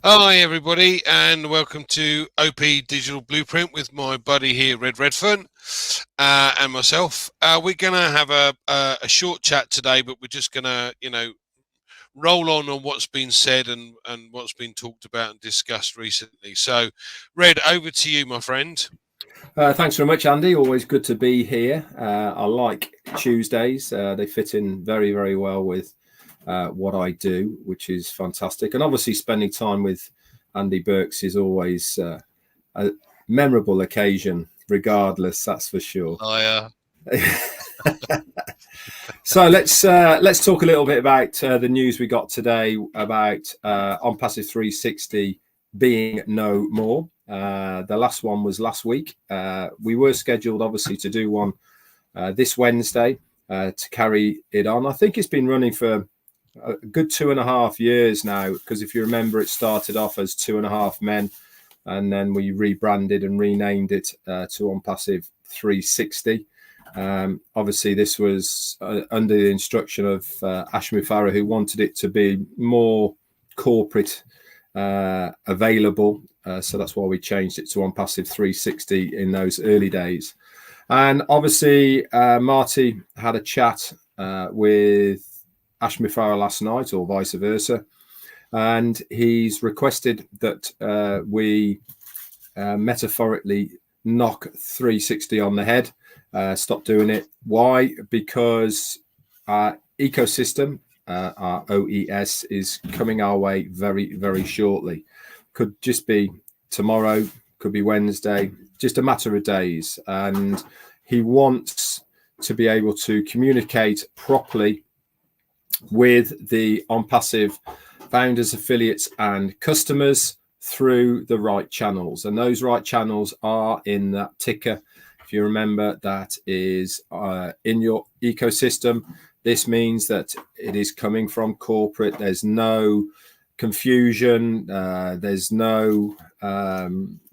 Hi everybody, and welcome to OP Digital Blueprint with my buddy here, Redfern, and myself. We're gonna have a short chat today, but we're just gonna, roll on what's been said and what's been talked about and discussed recently. So, Red, over to you, my friend. Thanks very much, Andy. Always good to be here. I like Tuesdays. They fit in very, very well with what I do, which is fantastic. And obviously, spending time with Andy Burks is always a memorable occasion, regardless. That's for sure. So let's talk a little bit about the news we got today about ONPASSIVE 360 being no more. The last one was last week. We were scheduled, obviously, to do one this Wednesday to carry it on. I think it's been running for a good 2.5 years now, because if you remember, it started off as 2.5 Men, and then we rebranded and renamed it to ONPASSIVE 360. Obviously, this was under the instruction of Ash Muffareh, who wanted it to be more corporate available. So that's why we changed it to ONPASSIVE 360 in those early days. And obviously, Marty had a chat with Ash Muffareh last night, or vice versa. And he's requested that we metaphorically knock 360 on the head. Stop doing it. Why? Because our ecosystem, our OES, is coming our way very, very shortly. Could just be tomorrow, could be Wednesday, just a matter of days. And he wants to be able to communicate properly with the ONPASSIVE founders, affiliates, and customers through the right channels. And those right channels are in that ticker. If you remember, that is in your ecosystem. This means that it is coming from corporate. There's no confusion. There's no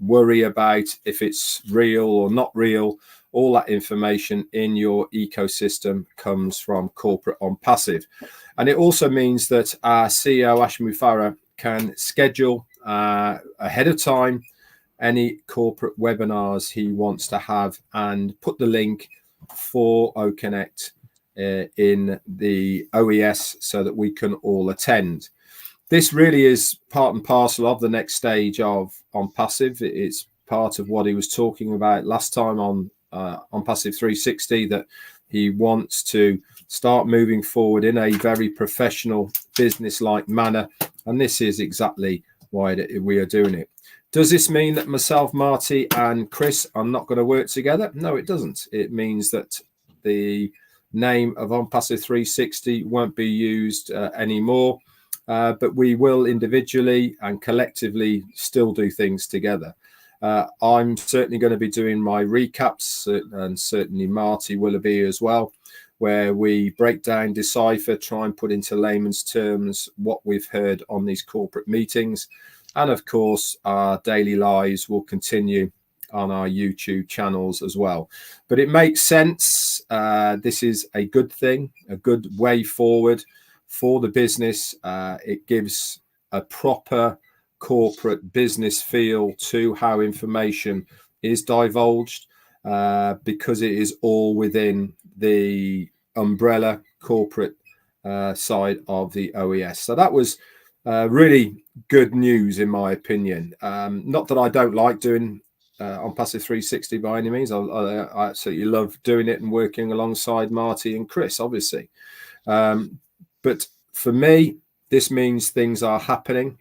worry about if it's real or not real. All that information in your ecosystem comes from corporate ONPASSIVE. And it also means that our CEO, Ash Muffareh, can schedule ahead of time any corporate webinars he wants to have, and put the link for OConnect in the OES so that we can all attend. This really is part and parcel of the next stage of ONPASSIVE. It's part of what he was talking about last time on ONPASSIVE 360, that he wants to start moving forward in a very professional, business-like manner. And this is exactly why we are doing it. Does this mean that myself, Marty, and Chris are not going to work together? No, it doesn't. It means that the name of ONPASSIVE 360 won't be used anymore, but we will individually and collectively still do things together. I'm certainly going to be doing my recaps, and certainly Marty will be as well, where we break down, decipher, try and put into layman's terms what we've heard on these corporate meetings. And of course, our daily lives will continue on our YouTube channels as well. But it makes sense. This is a good thing, a good way forward for the business. It gives a proper corporate business feel to how information is divulged, because it is all within the umbrella corporate side of the OES. So that was really good news, in my opinion. Not that I don't like doing ONPASSIVE 360 by any means. I absolutely love doing it and working alongside Marty and Chris, obviously. But for me, this means things are happening.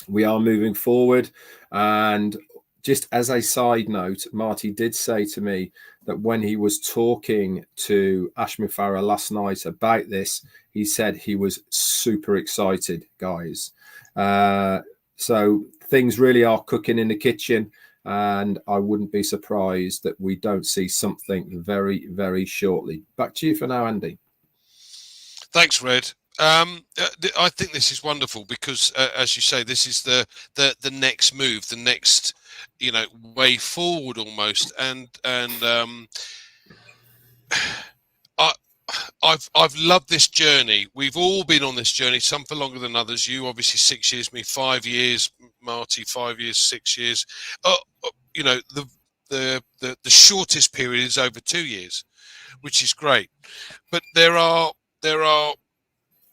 We are moving forward. And just as a side note, Marty did say to me that when he was talking to Ash Muffareh last night about this, he said he was super excited, guys. So things really are cooking in the kitchen, and I wouldn't be surprised that we don't see something very, very shortly. Back to you for now, Andy. Thanks, Red. I think this is wonderful because, as you say, this is the next move, the next, way forward almost. And I've loved this journey. We've all been on this journey, some for longer than others. You obviously 6 years, me 5 years, Marty 5 years, 6 years. You know, the shortest period is over 2 years, which is great. But there are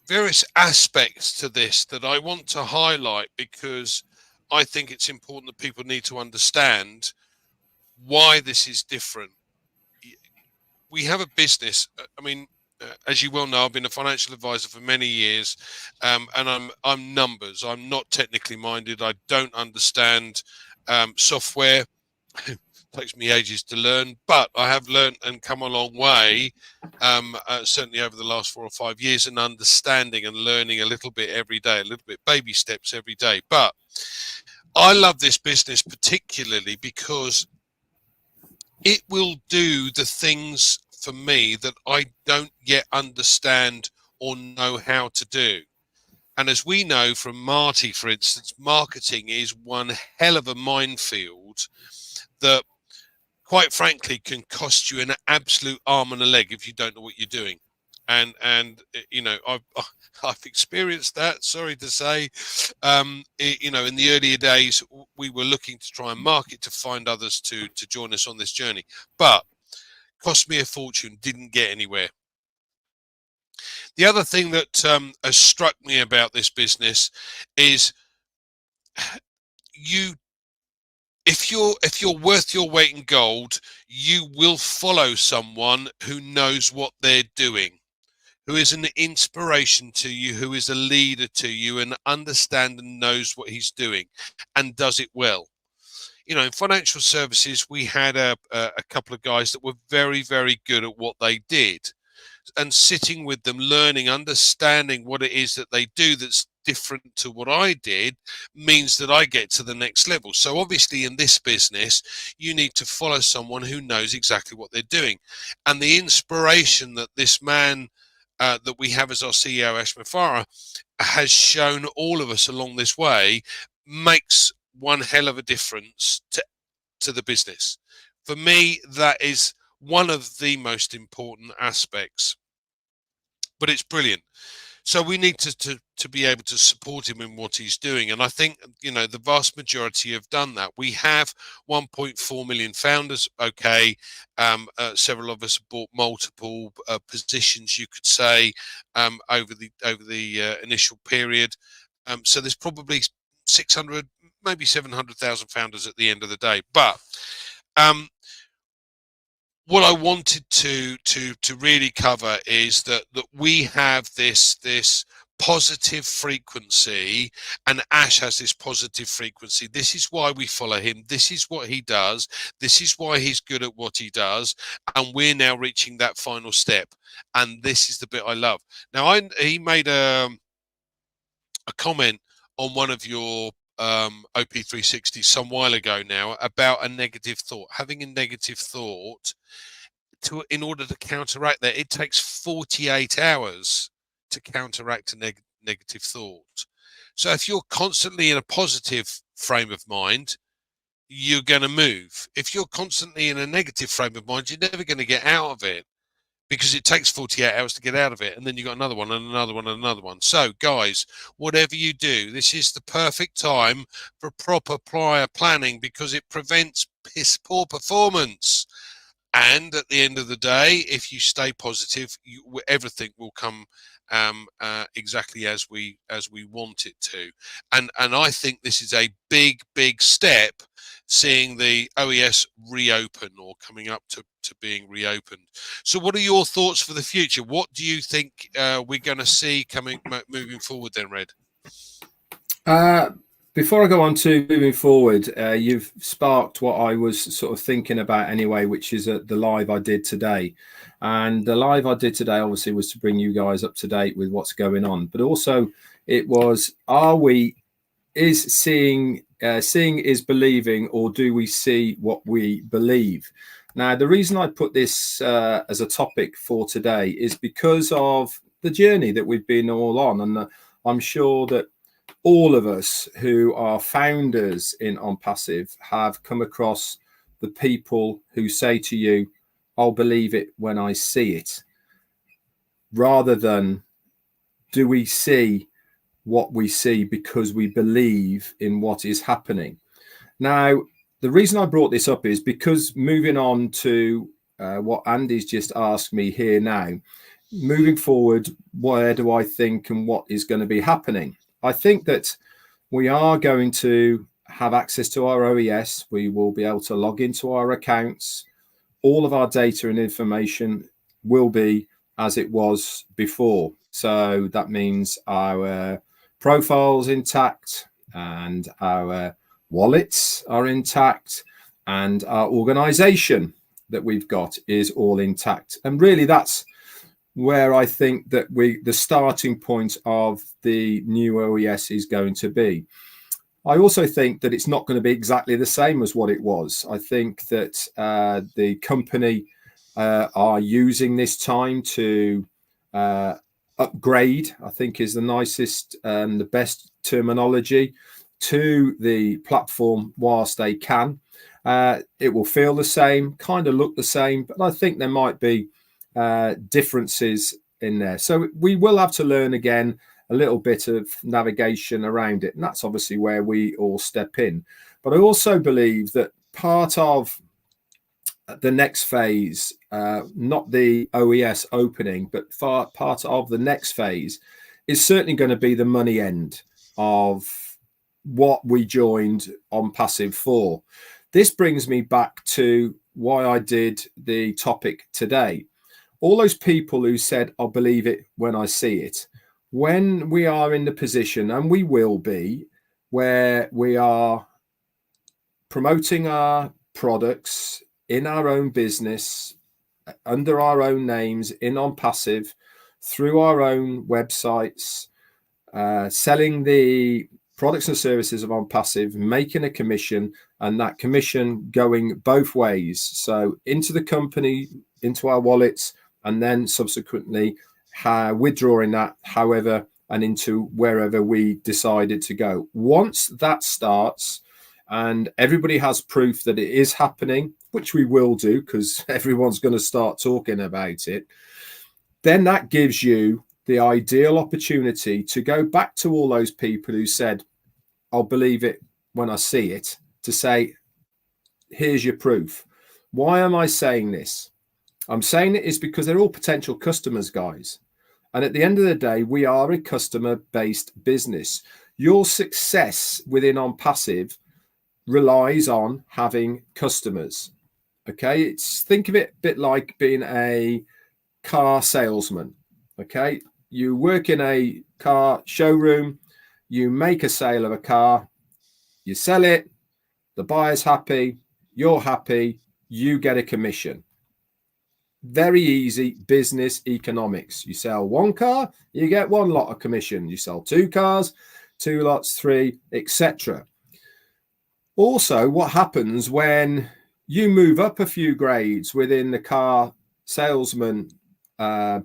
various aspects to this that I want to highlight, because I think it's important that people need to understand why this is different. We have a business. I mean, as you well know, I've been a financial advisor for many years, and I'm numbers. I'm not technically minded. I don't understand software. It takes me ages to learn, but I have learned and come a long way, certainly over the last 4 or 5 years, in understanding and learning a little bit every day, a little bit baby steps every day. But I love this business particularly because it will do the things for me that I don't yet understand or know how to do. And as we know from Marty, for instance, marketing is one hell of a minefield that, quite frankly, can cost you an absolute arm and a leg if you don't know what you're doing. And you know, I've experienced that. Sorry to say, you know, in the earlier days, we were looking to try and market to find others to join us on this journey, but cost me a fortune. Didn't get anywhere. The other thing that has struck me about this business is if you're worth your weight in gold, you will follow someone who knows what they're doing, who is an inspiration to you, who is a leader to you, and understands and knows what he's doing and does it well. You know, in financial services, we had a couple of guys that were very, very good at what they did, and sitting with them, learning, understanding what it is that they do that's different to what I did, means that I get to the next level. So obviously in this business, you need to follow someone who knows exactly what they're doing. And the inspiration that this man that we have as our CEO, Ash Mufareh, has shown all of us along this way makes one hell of a difference to the business. For me, that is one of the most important aspects, but it's brilliant. So we need to be able to support him in what he's doing. And I think, you know, the vast majority have done that. We have 1.4 million founders. Okay. Several of us have bought multiple positions, you could say, over the initial period. So there's probably 600, maybe 700,000 founders at the end of the day. But what I wanted to really cover is that we have this positive frequency, and Ash has this positive frequency. This is why we follow him. This is what he does. This is why he's good at what he does. And we're now reaching that final step. And this is the bit I love. Now, he made a comment on one of your OP360 some while ago now about a negative thought. Having a negative thought, in order to counteract that, it takes 48 hours to counteract a negative thought. So if you're constantly in a positive frame of mind, you're going to move. If you're constantly in a negative frame of mind, you're never going to get out of it, because it takes 48 hours to get out of it, and then you got another one and another one and another one. So guys, whatever you do, this is the perfect time for proper prior planning, because it prevents piss poor performance. And at the end of the day, if you stay positive, everything will come exactly as we want it to. And I think this is a big step, seeing the OES reopen, or coming up to being reopened. So what are your thoughts for the future? What do you think we're going to see moving forward then, Red? Before I go on to moving forward, you've sparked what I was sort of thinking about anyway, which is the live I did today. And the live I did today obviously was to bring you guys up to date with what's going on. But also it was, seeing is believing, or do we see what we believe? Now, the reason I put this as a topic for today is because of the journey that we've been all on. And I'm sure that all of us who are founders in ONPASSIVE have come across the people who say to you, I'll believe it when I see it. rather than do we see what we see because we believe in what is happening. Now, the reason I brought this up is because moving on to what Andy's just asked me here now, moving forward, where do I think and what is going to be happening? I think that we are going to have access to our OES. We will be able to log into our accounts. All of our data and information will be as it was before. So that means our profiles intact and our wallets are intact and our organization that we've got is all intact. And really that's where I think that the starting point of the new OES is going to be. I also think that it's not going to be exactly the same as what it was. I think that the company are using this time to upgrade, I think is the nicest and the best terminology, to the platform whilst they can. It will feel the same, kind of look the same, but I think there might be differences in there. So we will have to learn again a little bit of navigation around it. And that's obviously where we all step in. But I also believe that part of the next phase, not the OES opening, but part of the next phase is certainly going to be the money end of what we joined ONPASSIVE for. This brings me back to why I did the topic today. All those people who said, I'll believe it when I see it. When we are in the position, and we will be, where we are promoting our products in our own business, under our own names, in ONPASSIVE, through our own websites, selling the products and services of ONPASSIVE, making a commission, and that commission going both ways. So into the company, into our wallets, and then subsequently withdrawing that however and into wherever we decided to go. Once that starts and everybody has proof that it is happening, which we will do because everyone's going to start talking about it, then that gives you the ideal opportunity to go back to all those people who said, I'll believe it when I see it, to say, here's your proof. Why am I saying this? I'm saying it is because they're all potential customers, guys. And at the end of the day, we are a customer-based business. Your success within ONPASSIVE relies on having customers. Okay, think of it a bit like being a car salesman. Okay, you work in a car showroom, you make a sale of a car, you sell it, the buyer's happy, you're happy, you get a commission. Very easy business economics. You sell one car, you get one lot of commission. You sell two cars, two lots, three, etc. Also, what happens when you move up a few grades within the car salesman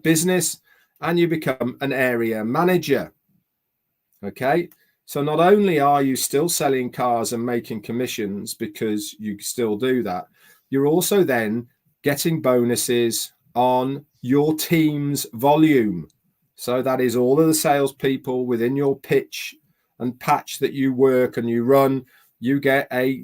business and you become an area manager? Okay, so not only are you still selling cars and making commissions because you still do that, you're also then getting bonuses on your team's volume. So that is all of the salespeople within your pitch and patch that you work and you run, you get a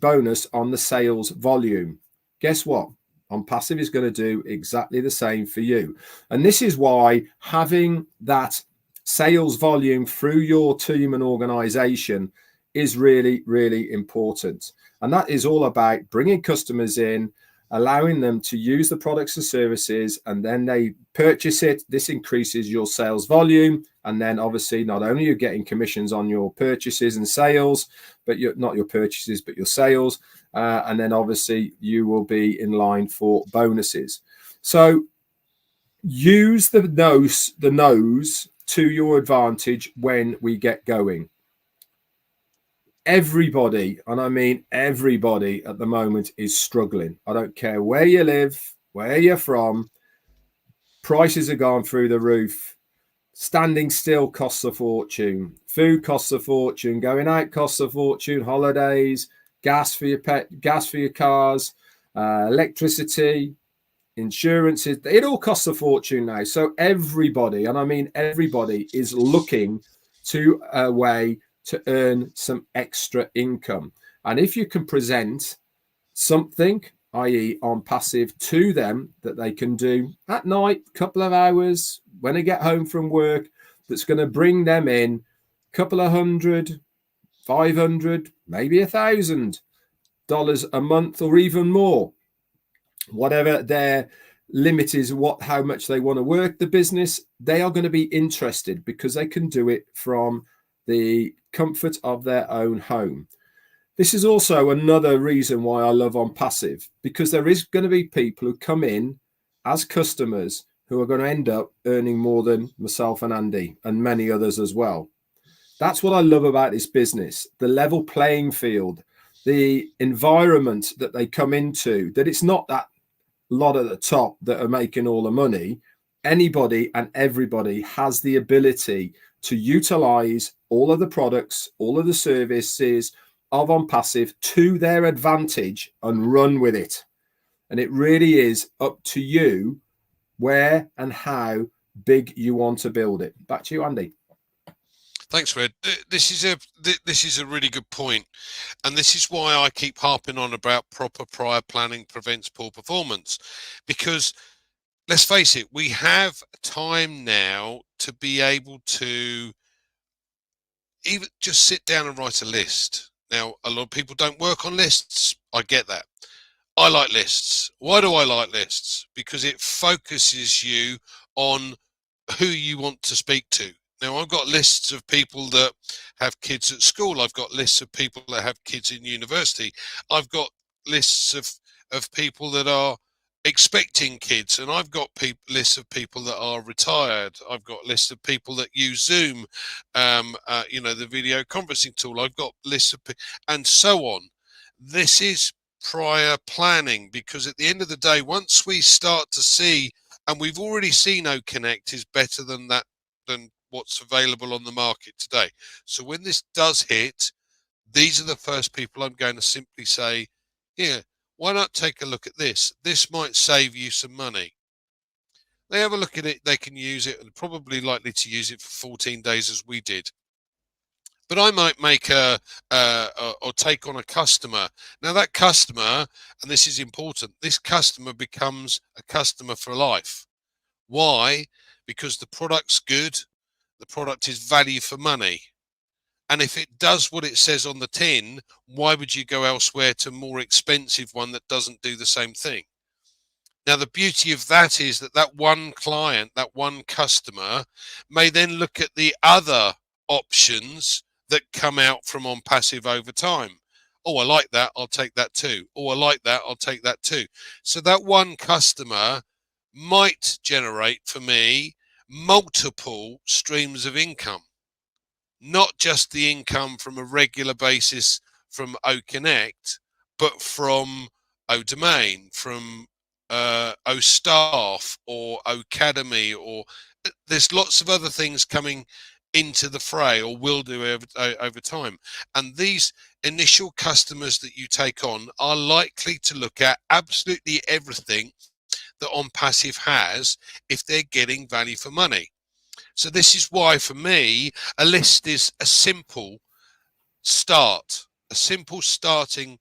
bonus on the sales volume. Guess what? ONPASSIVE is going to do exactly the same for you. And this is why having that sales volume through your team and organization is really, really important. And that is all about bringing customers in, allowing them to use the products and services, and then they purchase it. This increases your sales volume. And then obviously not only you're getting commissions on your purchases and sales, but not your purchases, but your sales. And then obviously you will be in line for bonuses. So use the nose to your advantage when we get going. Everybody, and I mean everybody at the moment, is struggling. I don't care where you live, where you're from. Prices have gone through the roof. Standing still costs a fortune. Food costs a fortune. Going out costs a fortune. Holidays, gas for your cars, electricity, insurances, it all costs a fortune now. So everybody, and I mean everybody, is looking to a way to earn some extra income. And if you can present something, i.e. on passive, to them that they can do at night, couple of hours when they get home from work, that's going to bring them in a couple of $100, $500, maybe $1,000 a month, or even more, whatever their limit is, how much they want to work the business, they are going to be interested because they can do it from the comfort of their own home. This is also another reason why I love OnPassive, because there is going to be people who come in as customers who are going to end up earning more than myself and Andy and many others as well. That's what I love about this business, the level playing field, the environment that they come into, that it's not that lot at the top that are making all the money. Anybody and everybody has the ability to utilize all of the products, all of the services of OnPassive to their advantage and run with it. And it really is up to you where and how big you want to build it. Back to you, Andy. Thanks, Red. This is a really good point, and this is why I keep harping on about proper prior planning prevents poor performance. Because let's face it, we have time now to be able to even just sit down and write a list. Now, a lot of people don't work on lists. I get that. I like lists. Why do I like lists? Because it focuses you on who you want to speak to. Now, I've got lists of people that have kids at school. I've got lists of people that have kids in university. I've got lists of people that are expecting kids, and I've got lists of people that are retired. I've got lists of people that use Zoom, the video conferencing tool. I've got lists of and so on. This is prior planning, because at the end of the day, once we start to see, and we've already seen OConnect is better than what's available on the market today. So when this does hit, these are the first people I'm going to simply say, here, why not take a look at this? This might save you some money. They have a look at it, they can use it, and probably likely to use it for 14 days as we did. But I might make or take on a customer. Now that customer, and this is important, this customer becomes a customer for life. Why? Because the product's good, the product is value for money. And if it does what it says on the tin, why would you go elsewhere to a more expensive one that doesn't do the same thing? Now, the beauty of that is that one client, that one customer may then look at the other options that come out from OnPassive over time. Oh, I like that, I'll take that too. Oh, I like that, I'll take that too. So that one customer might generate for me multiple streams of income, not just the income from a regular basis from OConnect, but from ODomain, from OStaff or Ocademy, or there's lots of other things coming into the fray, or will do over time. And these initial customers that you take on are likely to look at absolutely everything that OnPassive has if they're getting value for money. So this is why, for me, a list is a simple start, a simple starting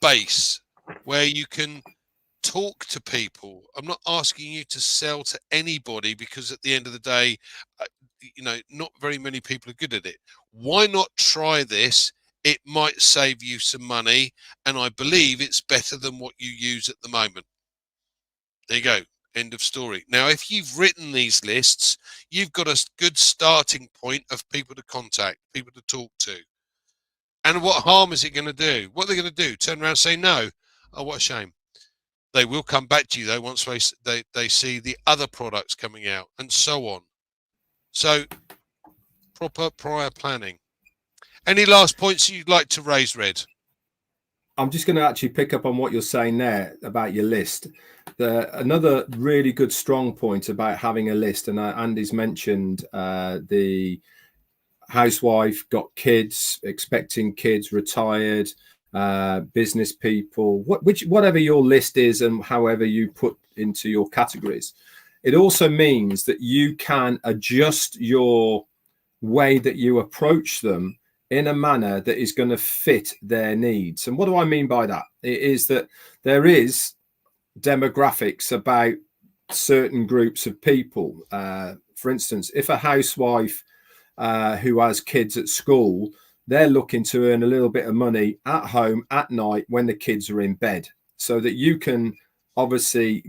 base where you can talk to people. I'm not asking you to sell to anybody, because at the end of the day, not very many people are good at it. Why not try this? It might save you some money, and I believe it's better than what you use at the moment. There you go. End of story. Now, if you've written these lists, you've got a good starting point of people to contact, people to talk to. And what harm is it going to do? What are they going to do? Turn around and say no? Oh, what a shame. They will come back to you, though, once they see the other products coming out, and so on. So, proper prior planning. Any last points you'd like to raise, Red? I'm just going to actually pick up on what you're saying there about your list. Another really good strong point about having a list, and Andy's mentioned the housewife, got kids, expecting kids, retired, business people, whatever your list is and however you put into your categories. It also means that you can adjust your way that you approach them in a manner that is going to fit their needs. And what do I mean by that? It is that there is demographics about certain groups of people. For instance, if a housewife who has kids at school, they're looking to earn a little bit of money at home at night when the kids are in bed, so that you can obviously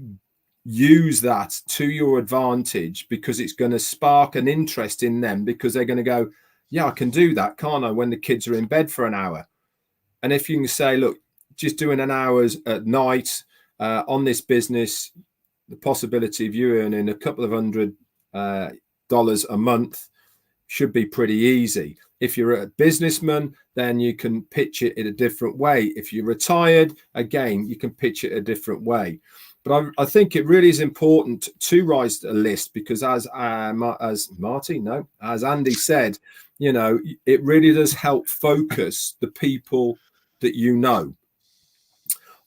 use that to your advantage, because it's going to spark an interest in them, because they're going to go, yeah, I can do that, can't I, when the kids are in bed for an hour. And if you can say, look, just doing an hour's at night on this business, the possibility of you earning a couple of $100 a month should be pretty easy. If you're a businessman, then you can pitch it in a different way. If you're retired, again, you can pitch it a different way. But I think it really is important to write a list, because as Andy said, you know, it really does help focus the people that you know.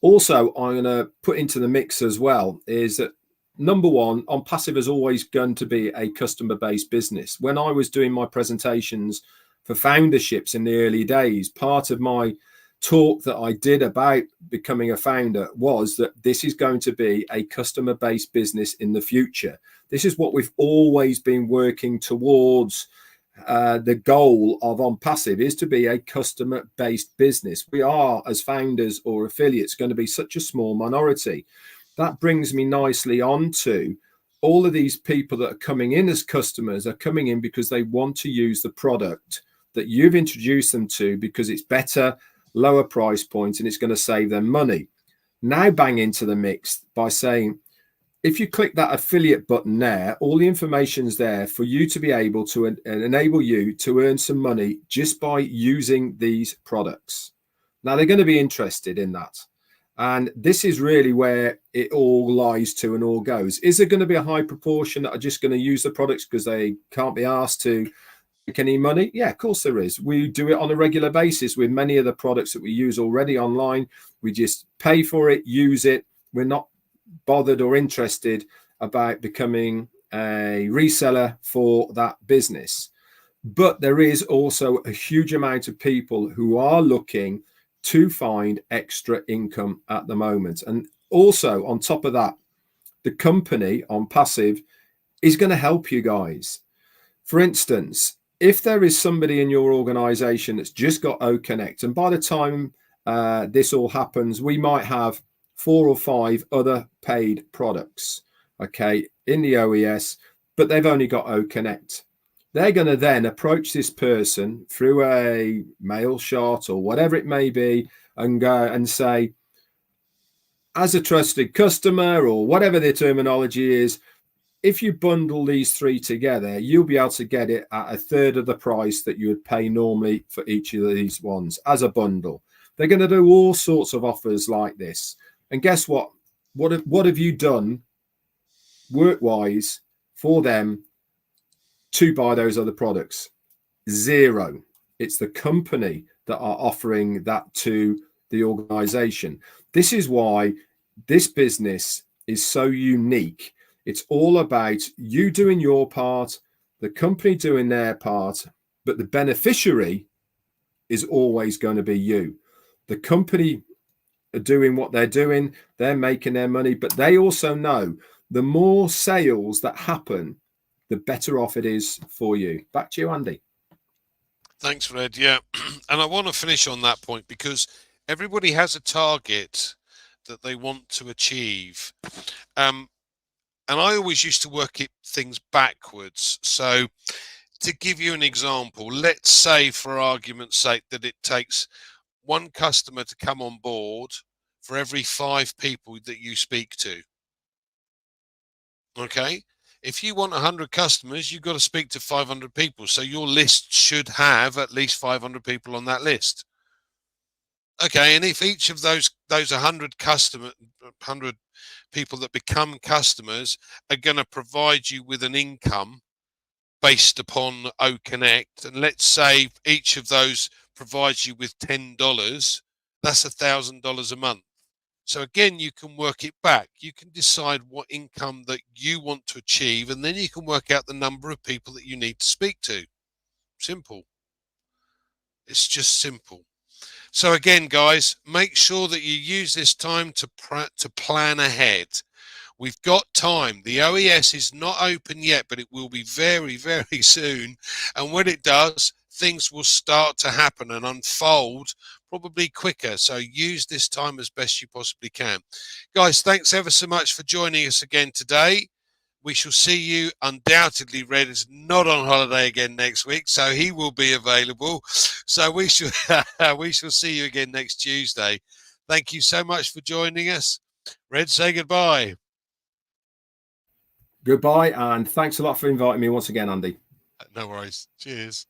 Also, I'm going to put into the mix as well is that, number one, ONPASSIVE is always going to be a customer-based business. When I was doing my presentations for founderships in the early days, part of my talk that I did about becoming a founder was that this is going to be a customer-based business in the future. This is what we've always been working towards. The goal of ONPASSIVE is to be a customer-based business. We are, as founders or affiliates, going to be such a small minority. That brings me nicely on to all of these people that are coming in as customers are coming in because they want to use the product that you've introduced them to, because it's better, lower price point, and it's going to save them money. Now bang into the mix by saying, if you click that affiliate button there, all the information's there for you to be able to enable you to earn some money just by using these products. Now they're going to be interested in that. And this is really where it all lies to and all goes. Is there going to be a high proportion that are just going to use the products because they can't be asked to make any money? Yeah, of course there is. We do it on a regular basis with many of the products that we use already online. We just pay for it, use it. We're not bothered or interested about becoming a reseller for that business. But there is also a huge amount of people who are looking to find extra income at the moment. And also on top of that, the company ONPASSIVE is going to help you guys. For instance, if there is somebody in your organization that's just got OConnect, and by the time this all happens, we might have 4 or 5 other paid products, okay, in the OES, but they've only got OConnect. They're going to then approach this person through a mail shot or whatever it may be and go and say, as a trusted customer, or whatever their terminology is, if you bundle these 3 together, you'll be able to get it at a third of the price that you would pay normally for each of these ones as a bundle. They're going to do all sorts of offers like this. And guess what? What have you done work-wise for them to buy those other products? Zero. It's the company that are offering that to the organization. This is why this business is so unique. It's all about you doing your part, the company doing their part, but the beneficiary is always going to be you. The company are doing what they're doing, they're making their money, but they also know the more sales that happen, the better off it is for you. Back to you, Andy. Thanks, Red. Yeah, and I want to finish on that point, because everybody has a target that they want to achieve. And I always used to work things backwards. So to give you an example, let's say for argument's sake that it takes 1 customer to come on board for every 5 people that you speak to. Okay. If you want 100 customers, you've got to speak to 500 people. So your list should have at least 500 people on that list. Okay, and if each of those 100 people that become customers are going to provide you with an income based upon OConnect, and let's say each of those provides you with $10, That's $1,000 a month. So again, you can work it back. You can decide what income that you want to achieve, and then you can work out the number of people that you need to speak to. Simple. It's just simple. So again, guys, make sure that you use this time to plan ahead. We've got time. The OES is not open yet, but it will be very, very soon. And when it does, things will start to happen and unfold probably quicker. So use this time as best you possibly can. Guys, thanks ever so much for joining us again today. We shall see you. Undoubtedly, Red is not on holiday again next week, so he will be available. So we shall see you again next Tuesday. Thank you so much for joining us. Red, say goodbye. Goodbye, and thanks a lot for inviting me once again, Andy. No worries. Cheers.